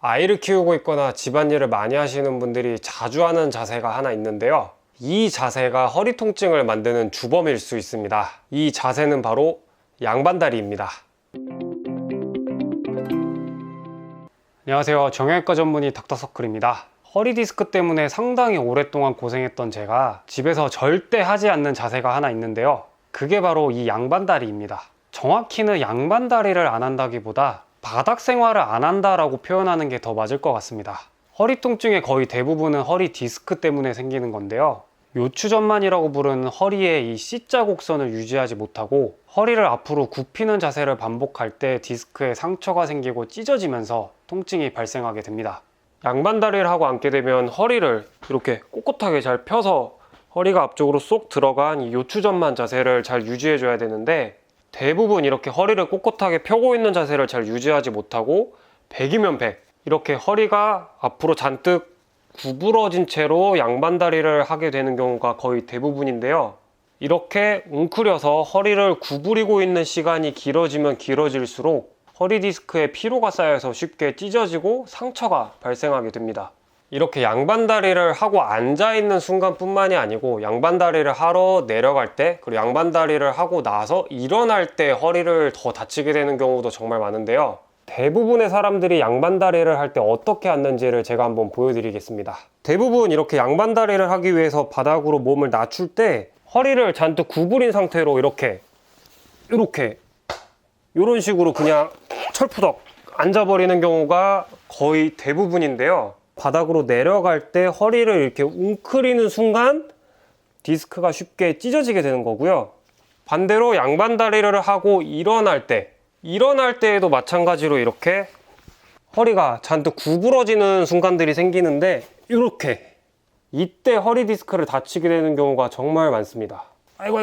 아이를 키우고 있거나 집안일을 많이 하시는 분들이 자주 하는 자세가 하나 있는데요. 이 자세가 허리 통증을 만드는 주범일 수 있습니다. 이 자세는 바로 양반다리입니다. 안녕하세요. 정형외과 전문의 닥터서클입니다. 허리 디스크 때문에 상당히 오랫동안 고생했던 제가 집에서 절대 하지 않는 자세가 하나 있는데요. 그게 바로 이 양반다리입니다. 정확히는 양반다리를 안 한다기보다 바닥 생활을 안 한다라고 표현하는 게 더 맞을 것 같습니다. 허리 통증의 거의 대부분은 허리 디스크 때문에 생기는 건데요. 요추전만이라고 부르는 허리의 이 C자 곡선을 유지하지 못하고 허리를 앞으로 굽히는 자세를 반복할 때 디스크에 상처가 생기고 찢어지면서 통증이 발생하게 됩니다. 양반다리를 하고 앉게 되면 허리를 이렇게 꼿꼿하게 잘 펴서 허리가 앞쪽으로 쏙 들어간 이 요추전만 자세를 잘 유지해 줘야 되는데, 대부분 이렇게 허리를 꼿꼿하게 펴고 있는 자세를 잘 유지하지 못하고 100이면 100 이렇게 허리가 앞으로 잔뜩 구부러진 채로 양반다리를 하게 되는 경우가 거의 대부분인데요. 이렇게 웅크려서 허리를 구부리고 있는 시간이 길어지면 길어질수록 허리 디스크에 피로가 쌓여서 쉽게 찢어지고 상처가 발생하게 됩니다. 이렇게 양반다리를 하고 앉아있는 순간뿐만이 아니고 양반다리를 하러 내려갈 때, 그리고 양반다리를 하고 나서 일어날 때 허리를 더 다치게 되는 경우도 정말 많은데요. 대부분의 사람들이 양반다리를 할 때 어떻게 앉는지를 제가 한번 보여드리겠습니다. 대부분 이렇게 양반다리를 하기 위해서 바닥으로 몸을 낮출 때 허리를 잔뜩 구부린 상태로 이렇게 이런 식으로 그냥 철푸덕 앉아버리는 경우가 거의 대부분인데요. 바닥으로 내려갈 때 허리를 이렇게 웅크리는 순간 디스크가 쉽게 찢어지게 되는 거고요. 반대로 양반다리를 하고 일어날 때에도 마찬가지로 이렇게 허리가 잔뜩 구부러지는 순간들이 생기는데, 이때 허리 디스크를 다치게 되는 경우가 정말 많습니다. 아이고.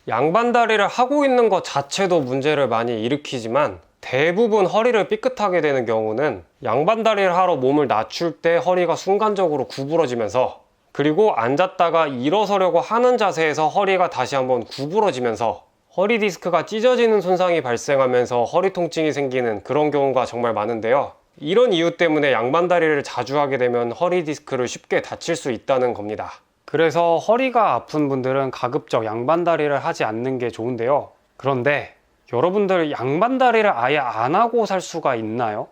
양반다리를 하고 있는 것 자체도 문제를 많이 일으키지만, 대부분 허리를 삐끗하게 되는 경우는 양반다리를 하러 몸을 낮출 때 허리가 순간적으로 구부러지면서, 그리고 앉았다가 일어서려고 하는 자세에서 허리가 다시 한번 구부러지면서 허리 디스크가 찢어지는 손상이 발생하면서 허리 통증이 생기는 그런 경우가 정말 많은데요. 이런 이유 때문에 양반다리를 자주 하게 되면 허리 디스크를 쉽게 다칠 수 있다는 겁니다. 그래서 허리가 아픈 분들은 가급적 양반다리를 하지 않는 게 좋은데요. 그런데 여러분들 양반다리를 아예 안 하고 살 수가 있나요?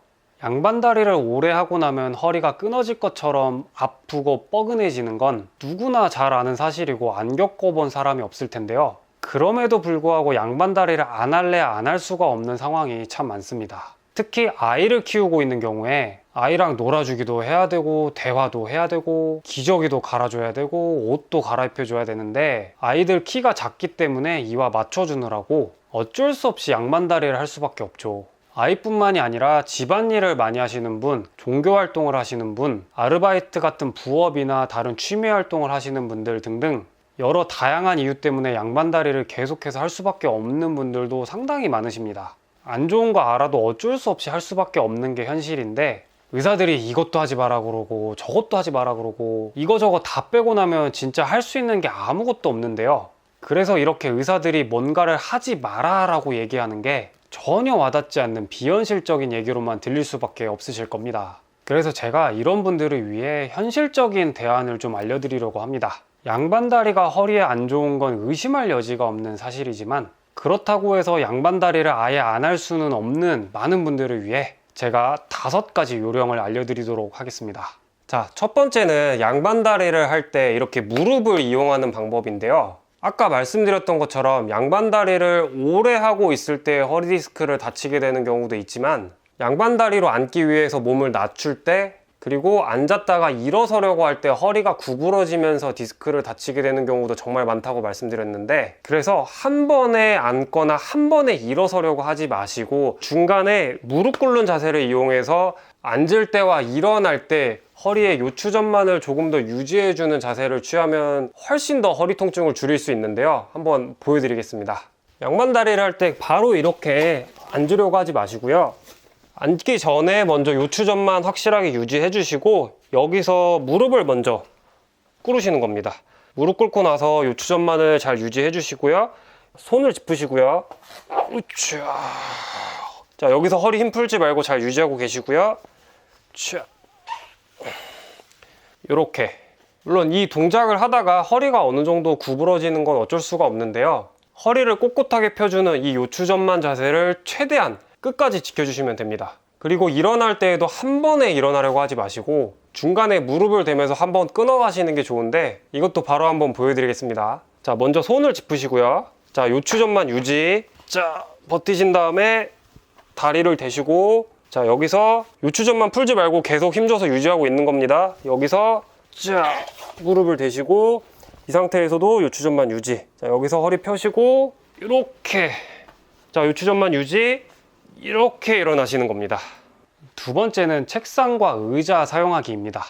양반다리를 오래 하고 나면 허리가 끊어질 것처럼 아프고 뻐근해지는 건 누구나 잘 아는 사실이고 안 겪어본 사람이 없을 텐데요. 그럼에도 불구하고 양반다리를 안 할래 안 할 수가 없는 상황이 참 많습니다. 특히 아이를 키우고 있는 경우에 아이랑 놀아주기도 해야 되고 대화도 해야 되고 기저귀도 갈아줘야 되고 옷도 갈아입혀줘야 되는데, 아이들 키가 작기 때문에 이와 맞춰주느라고 어쩔 수 없이 양반다리를 할 수밖에 없죠. 아이뿐만이 아니라 집안일을 많이 하시는 분, 종교활동을 하시는 분, 아르바이트 같은 부업이나 다른 취미활동을 하시는 분들 등등 여러 다양한 이유 때문에 양반다리를 계속해서 할 수밖에 없는 분들도 상당히 많으십니다. 안 좋은 거 알아도 어쩔 수 없이 할 수밖에 없는 게 현실인데, 의사들이 이것도 하지 마라 그러고 저것도 하지 마라 그러고 이거저거 다 빼고 나면 진짜 할 수 있는 게 아무것도 없는데요. 그래서 이렇게 의사들이 뭔가를 하지 마라 라고 얘기하는 게 전혀 와닿지 않는 비현실적인 얘기로만 들릴 수밖에 없으실 겁니다. 그래서 제가 이런 분들을 위해 현실적인 대안을 좀 알려드리려고 합니다. 양반다리가 허리에 안 좋은 건 의심할 여지가 없는 사실이지만, 그렇다고 해서 양반다리를 아예 안 할 수는 없는 많은 분들을 위해 제가 5가지 요령을 알려드리도록 하겠습니다. 자, 첫 번째는 양반다리를 할 때 이렇게 무릎을 이용하는 방법인데요. 아까 말씀드렸던 것처럼 양반다리를 오래 하고 있을 때 허리 디스크를 다치게 되는 경우도 있지만, 양반다리로 앉기 위해서 몸을 낮출 때, 그리고 앉았다가 일어서려고 할 때 허리가 구부러지면서 디스크를 다치게 되는 경우도 정말 많다고 말씀드렸는데, 그래서 한 번에 앉거나 한 번에 일어서려고 하지 마시고 중간에 무릎 꿇는 자세를 이용해서 앉을 때와 일어날 때 허리의 요추전만을 조금 더 유지해주는 자세를 취하면 훨씬 더 허리 통증을 줄일 수 있는데요. 한번 보여드리겠습니다. 양반다리를 할 때 바로 이렇게 앉으려고 하지 마시고요. 앉기 전에 먼저 요추전만 확실하게 유지해 주시고, 여기서 무릎을 먼저 꿇으시는 겁니다. 무릎 꿇고 나서 요추전만을 잘 유지해 주시고요. 손을 짚으시고요. 우쭈. 자, 여기서 허리 힘 풀지 말고 잘 유지하고 계시고요. 자, 이렇게. 물론 이 동작을 하다가 허리가 어느 정도 구부러지는 건 어쩔 수가 없는데요. 허리를 꼿꼿하게 펴주는 이 요추전만 자세를 최대한 끝까지 지켜주시면 됩니다. 그리고 일어날 때에도 한 번에 일어나려고 하지 마시고 중간에 무릎을 대면서 한번 끊어 가시는 게 좋은데, 이것도 바로 한번 보여드리겠습니다. 자, 먼저 손을 짚으시고요. 자, 요추전만 유지. 자, 버티신 다음에 다리를 대시고, 자, 여기서 요추전만 풀지 말고 계속 힘줘서 유지하고 있는 겁니다. 여기서 자, 무릎을 대시고 이 상태에서도 요추전만 유지. 자, 여기서 허리 펴시고 이렇게. 자, 요추전만 유지. 이렇게 일어나시는 겁니다. 두 번째는 책상과 의자 사용하기입니다.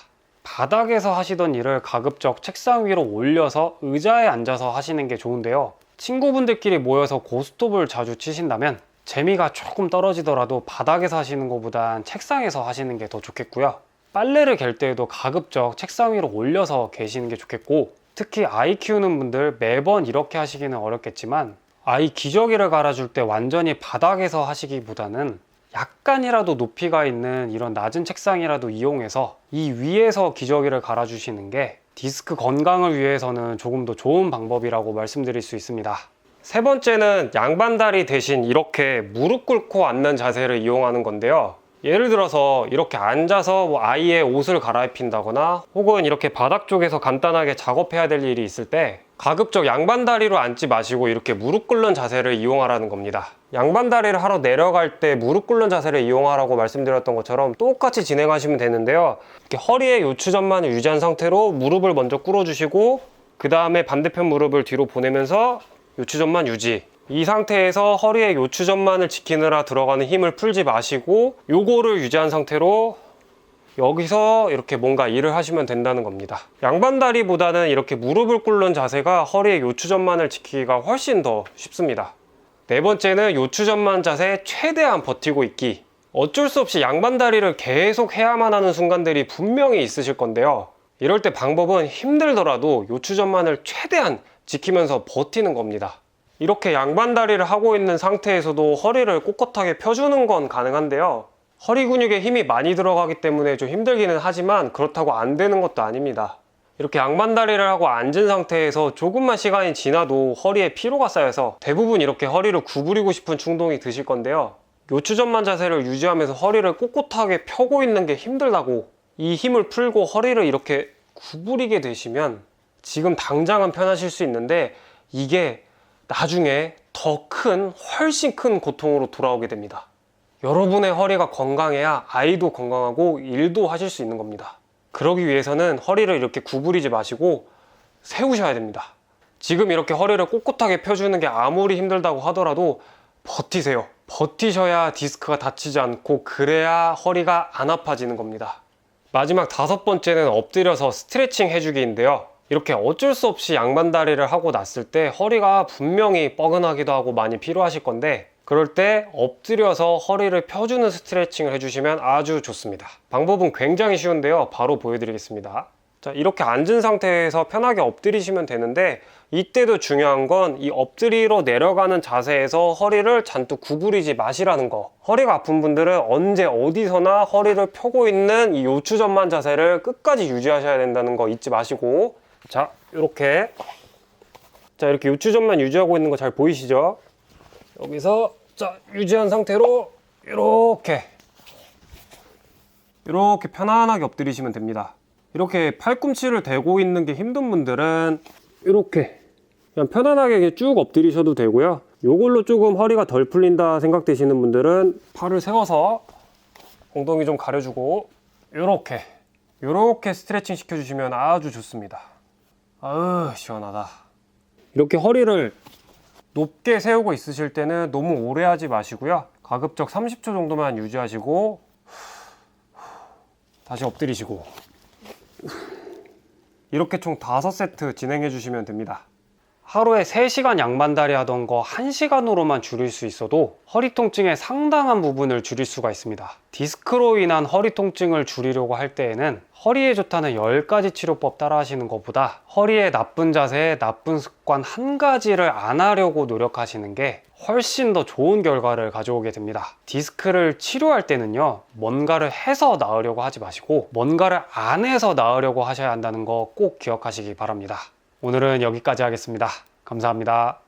바닥에서 하시던 일을 가급적 책상 위로 올려서 의자에 앉아서 하시는 게 좋은데요. 친구분들끼리 모여서 고스톱을 자주 치신다면 재미가 조금 떨어지더라도 바닥에서 하시는 것보단 책상에서 하시는 게 더 좋겠고요. 빨래를 갤 때에도 가급적 책상 위로 올려서 계시는 게 좋겠고, 특히 아이 키우는 분들 매번 이렇게 하시기는 어렵겠지만 아이 기저귀를 갈아줄 때 완전히 바닥에서 하시기보다는 약간이라도 높이가 있는 이런 낮은 책상이라도 이용해서 이 위에서 기저귀를 갈아주시는 게 디스크 건강을 위해서는 조금 더 좋은 방법이라고 말씀드릴 수 있습니다. 세 번째는 양반다리 대신 이렇게 무릎 꿇고 앉는 자세를 이용하는 건데요. 예를 들어서 이렇게 앉아서 아이의 옷을 갈아입힌다거나 혹은 이렇게 바닥 쪽에서 간단하게 작업해야 될 일이 있을 때 가급적 양반다리로 앉지 마시고 이렇게 무릎 꿇는 자세를 이용하라는 겁니다. 양반다리를 하러 내려갈 때 무릎 꿇는 자세를 이용하라고 말씀드렸던 것처럼 똑같이 진행하시면 되는데요. 이렇게 허리의 요추전만을 유지한 상태로 무릎을 먼저 꿇어주시고 그 다음에 반대편 무릎을 뒤로 보내면서 요추전만 유지. 이 상태에서 허리의 요추전만을 지키느라 들어가는 힘을 풀지 마시고 요거를 유지한 상태로 여기서 이렇게 뭔가 일을 하시면 된다는 겁니다. 양반다리보다는 이렇게 무릎을 꿇는 자세가 허리의 요추전만을 지키기가 훨씬 더 쉽습니다. 네 번째는 요추전만 자세 최대한 버티고 있기. 어쩔 수 없이 양반다리를 계속 해야만 하는 순간들이 분명히 있으실 건데요. 이럴 때 방법은 힘들더라도 요추전만을 최대한 지키면서 버티는 겁니다. 이렇게 양반다리를 하고 있는 상태에서도 허리를 꼿꼿하게 펴주는 건 가능한데요. 허리 근육에 힘이 많이 들어가기 때문에 좀 힘들기는 하지만 그렇다고 안 되는 것도 아닙니다. 이렇게 양반다리를 하고 앉은 상태에서 조금만 시간이 지나도 허리에 피로가 쌓여서 대부분 이렇게 허리를 구부리고 싶은 충동이 드실 건데요. 요추전만 자세를 유지하면서 허리를 꼿꼿하게 펴고 있는 게 힘들다고 이 힘을 풀고 허리를 이렇게 구부리게 되시면 지금 당장은 편하실 수 있는데 이게 나중에 훨씬 큰 고통으로 돌아오게 됩니다. 여러분의 허리가 건강해야 아이도 건강하고 일도 하실 수 있는 겁니다. 그러기 위해서는 허리를 이렇게 구부리지 마시고 세우셔야 됩니다. 지금 이렇게 허리를 꼿꼿하게 펴주는 게 아무리 힘들다고 하더라도 버티세요. 버티셔야 디스크가 다치지 않고 그래야 허리가 안 아파지는 겁니다. 마지막 다섯 번째는 엎드려서 스트레칭 해주기인데요. 이렇게 어쩔 수 없이 양반다리를 하고 났을 때 허리가 분명히 뻐근하기도 하고 많이 필요하실 건데 그럴 때 엎드려서 허리를 펴주는 스트레칭을 해주시면 아주 좋습니다. 방법은 굉장히 쉬운데요. 바로 보여드리겠습니다. 자, 이렇게 앉은 상태에서 편하게 엎드리시면 되는데 이때도 중요한 건 이 엎드리러 내려가는 자세에서 허리를 잔뜩 구부리지 마시라는 거. 허리가 아픈 분들은 언제 어디서나 허리를 펴고 있는 이 요추전만 자세를 끝까지 유지하셔야 된다는 거 잊지 마시고, 자, 이렇게 요추전만 유지하고 있는 거 잘 보이시죠? 여기서 자, 유지한 상태로 이렇게 편안하게 엎드리시면 됩니다. 이렇게 팔꿈치를 대고 있는 게 힘든 분들은 이렇게 그냥 편안하게 쭉 엎드리셔도 되고요. 요걸로 조금 허리가 덜 풀린다 생각되시는 분들은 팔을 세워서 엉덩이 좀 가려주고 이렇게 스트레칭 시켜주시면 아주 좋습니다. 아유, 시원하다. 이렇게 허리를 높게 세우고 있으실 때는 너무 오래 하지 마시고요. 가급적 30초 정도만 유지하시고 다시 엎드리시고 이렇게 총 5세트 진행해 주시면 됩니다. 하루에 3시간 양반다리 하던 거 1시간으로만 줄일 수 있어도 허리 통증의 상당한 부분을 줄일 수가 있습니다. 디스크로 인한 허리 통증을 줄이려고 할 때에는 허리에 좋다는 10가지 치료법 따라 하시는 것보다 허리의 나쁜 자세, 나쁜 습관 한 가지를 안 하려고 노력하시는 게 훨씬 더 좋은 결과를 가져오게 됩니다. 디스크를 치료할 때는요, 뭔가를 해서 나으려고 하지 마시고 뭔가를 안 해서 나으려고 하셔야 한다는 거 꼭 기억하시기 바랍니다. 오늘은 여기까지 하겠습니다. 감사합니다.